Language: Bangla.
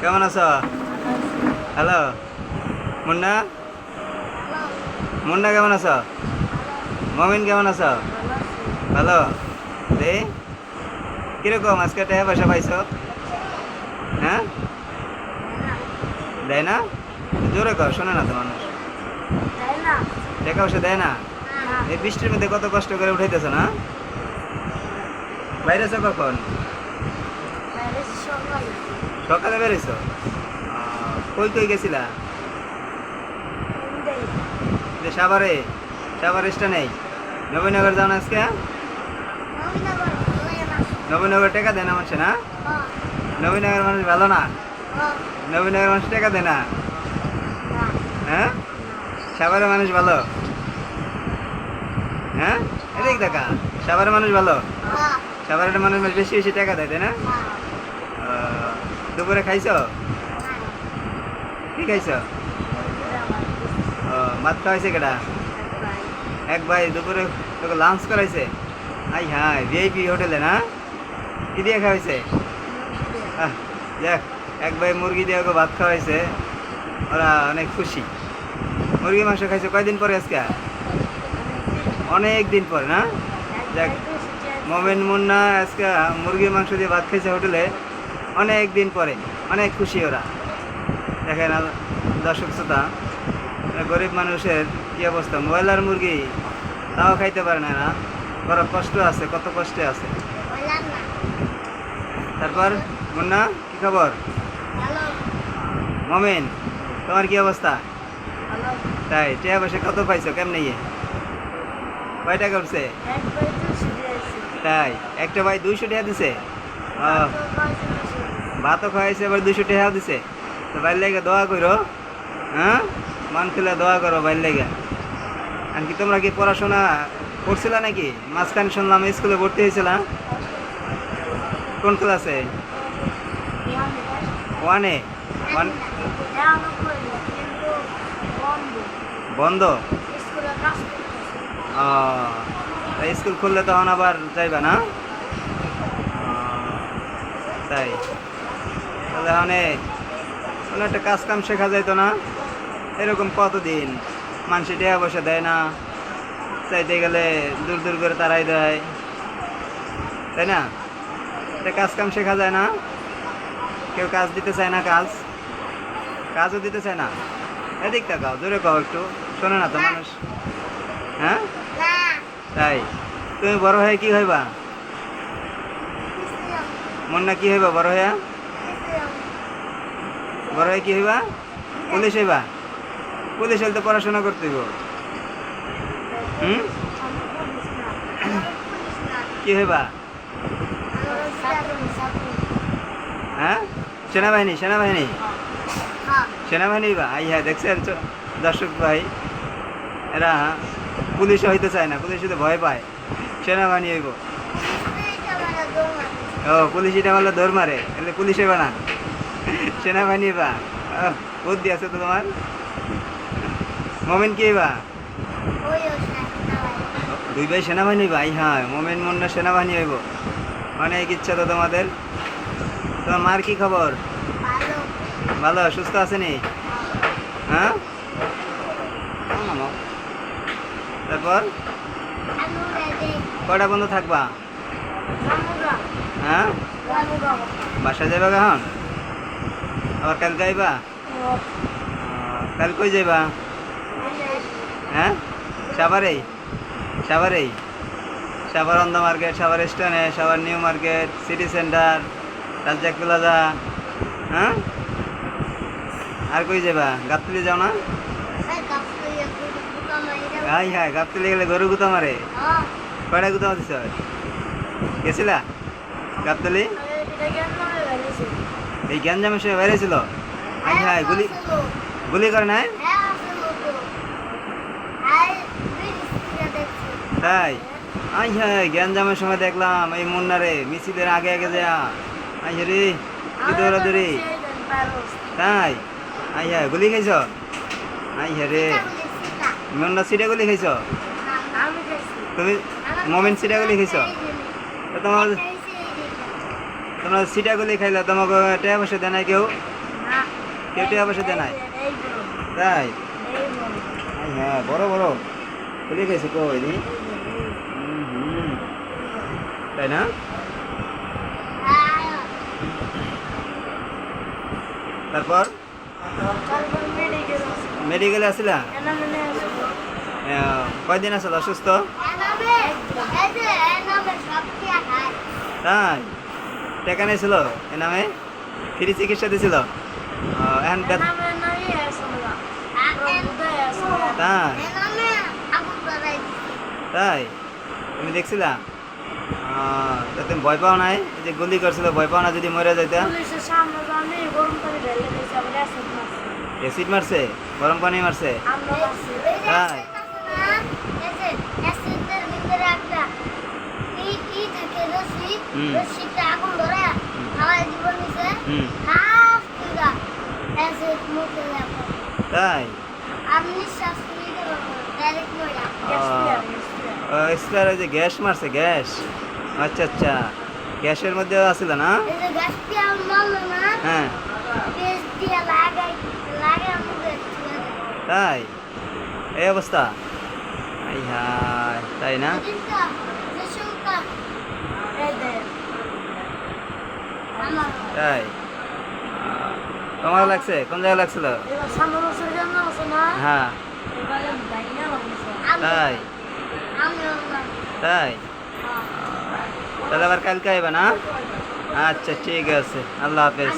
কেমন আছো? হ্যালো মুন্না, মুন্না কেমন আছো? মমিন কেমন আছো? ভালো। দে কিরকম আজকে টাকা পয়সা পাইছো? হ্যাঁ, দেয় না? জোরে কর, শোনে না তো মানুষ। টাকা পয়সা দেয় না? এই বৃষ্টির মধ্যে কত কষ্ট করে উঠাইতেছো না? বাইরেছো কখন? সকালে বেরিয়েছো? কই কই গেছিলা? যে সাভারে, সাভার স্টেশনে নবীনগর যাও না আজকে? নবীনগর টাকা দেয় না মানুষ না? নবীনগর মানুষ ভালো না? নবীনগর মানুষ টাকা দেয় না? হ্যাঁ, সাভারের মানুষ ভালো? হ্যাঁ, এদিক দেখা, সাভারের মানুষ ভালো? সাভারের মানুষ বেশি বেশি টাকা দেয়, তাই না? দুপুরে খাইছো? কি খাইছো? ভাত খাওয়াইছে কেটা? এক ভাই দুপুরে তোকে লাঞ্চ করাইছে? আই হ্যাঁ, ভিআইপি হোটেলে না? কি দিয়ে খাওয়াইছে? দেখ, এক ভাই মুরগি দিয়ে ওকে ভাত খাওয়াইছে, ওরা অনেক খুশি। মুরগি মাংস খাইছে কয়দিন পরে আজকে? অনেক দিন পরে না? দেখ, মোমেন মুন্না আজকে মুরগির মাংস দিয়ে ভাত খাইছে হোটেলে, অনেক দিন পরে, অনেক খুশি ওরা। দেখেন দর্শক শ্রোতা, গরিব মানুষের কী অবস্থা, ব্রয়লার মুরগি তাও খাইতে পারে না, না বড় কষ্ট আছে, কত কষ্টে আছে। তারপর মুন্না কি খবর? মমিন তোমার কি অবস্থা? তাই টাকা পয়সা কত পাইছো, কেমন ইয়ে কয় টাকা উঠছে? তাই একটা ভাই 200 টাকা দিছে? ভাতও খাওয়াইছে, আবার 200 টাকাও দিছে। তো বাইর লেগে দোয়া করো, হ্যাঁ, মান খুলে দোয়া করো বাইর লেগে। আর কি তোমরা কি পড়াশোনা করছিলা নাকি? মাঝখানে শুনলাম স্কুলে ভর্তি হয়েছিলাম, কোন ক্লাসে? ওয়ানে? বন্ধ? স্কুল খুললে তখন আবার যাইবা না? তাই তাহলে কোনো একটা কাজ কাম শেখা যাইতো না? এরকম কতদিন মানুষে টাকা পয়সা দেয় না, চাইতে গেলে দূর দূর করে তারাই দেয়, তাই না? এটা কাজ কাম শেখা যায় না? কেউ কাজ দিতে চায় না, কাজও দিতে চায় না। এদিক তাকাও, জোরে কাও একটু, শোনে না তো মানুষ। হ্যাঁ, তাই তুমি বড় হয়ে কি হইবা? মুন্না কি হইবা বড় হইয়া? বড় হয়ে কি হইবা? পুলিশ হইবা? পুলিশ হইলে তো পড়াশোনা করতে হইব। কি হইবা? হ্যাঁ, সেনাবাহিনী? সেনাবাহিনী? সেনাবাহিনী হইবা? আই হ্যাঁ, দেখছেন দর্শক ভাই, এরা পুলিশও হইতে চায় না, পুলিশ হইতে ভয় পায়, সেনাবাহিনী হইব। ও, পুলিশ এটা বললে দৌড় মারে, এলে পুলিশ হইবা না, সেনাবাহিনী হইবা? বুদ্ধি আছে তো তোমার। মমিন কি হইবা? দুই ভাই সেনাবাহিনী ভাই? হ্যাঁ, মোমেন মুন্না সেনাবাহিনী হইব, অনেক ইচ্ছা তো তোমাদের। তোমার মার কি খবর? ভালো, সুস্থ আছেনি? হ্যাঁ, তারপর কয়টা বন্ধ থাকবা? হ্যাঁ, বাসা যাইবা কখন? আবার কালকে আইবা? কাল কই যাইবা? হ্যাঁ, সাভারেই? সাভারেই? সাভার অন্ধ মার্কেট, সাভার স্টেশনে, Savar new market, city centre, Razzak plaza. হ্যাঁ, আর কই যাবা? গাবতলি যাও না? হাই হাই, গাবতলি গেলে গরু গুতা মারে? কয়টা গুতা মারিস? গেছিলা গাবতলি? এই গ্যাঞ্জামের সময় বেরিয়েছিল? হাই হাই, গুলি গুলি করে নাই? তাই? আই হ্যাঁ, গ্যাঞ্জামের সময় দেখলাম এই মুন্নারে মিছিলের আগে আগে যা, আই রে কি দৌড়াদৌড়ি। তাই? আই হ্যাঁ, গুলি খাইছ? আই হ্যাঁ রে, মুন্না সিটা গুলি খাইছ? তুমি মোমেন সিটা গুলি খাইছ? তোমার তোমরা সিটা গুলি খাইলে তোমাকে টাকা পয়সা দেয় না কেউ? কেউ টাকা পয়সা দেয় নাই তাই হ্যাঁ বড় বড় খুলে গেছে কই নি তাই না তারপর মেডিকেলে আসিলা কয়দিন আসল অসুস্থ তাই টাকা নিয়েছিল এ নামে ফ্রি চিকিৎসা দিয়েছিল এখন তাই তাই তুমি দেখছিলা তা তুমি ভয় পাও নাই এই যে গুলি করছিল ভয় পাও না যদি মরে যাইতা অ্যাসিড মারছে গরম পানি মারছে তাই তাই এক্সপায়ার যে গ্যাস মারছে গ্যাস আচ্ছা আচ্ছা গ্যাসের মধ্যে আসছিল না হ্যাঁ তাই এই অবস্থা তাই না তাই তোমার লাগছে কোন জায়গায় লাগছিল হ্যাঁ তাই তাই তাহলে আবার কালকে আইবা না আচ্ছা ঠিক আছে আল্লাহ হাফেজ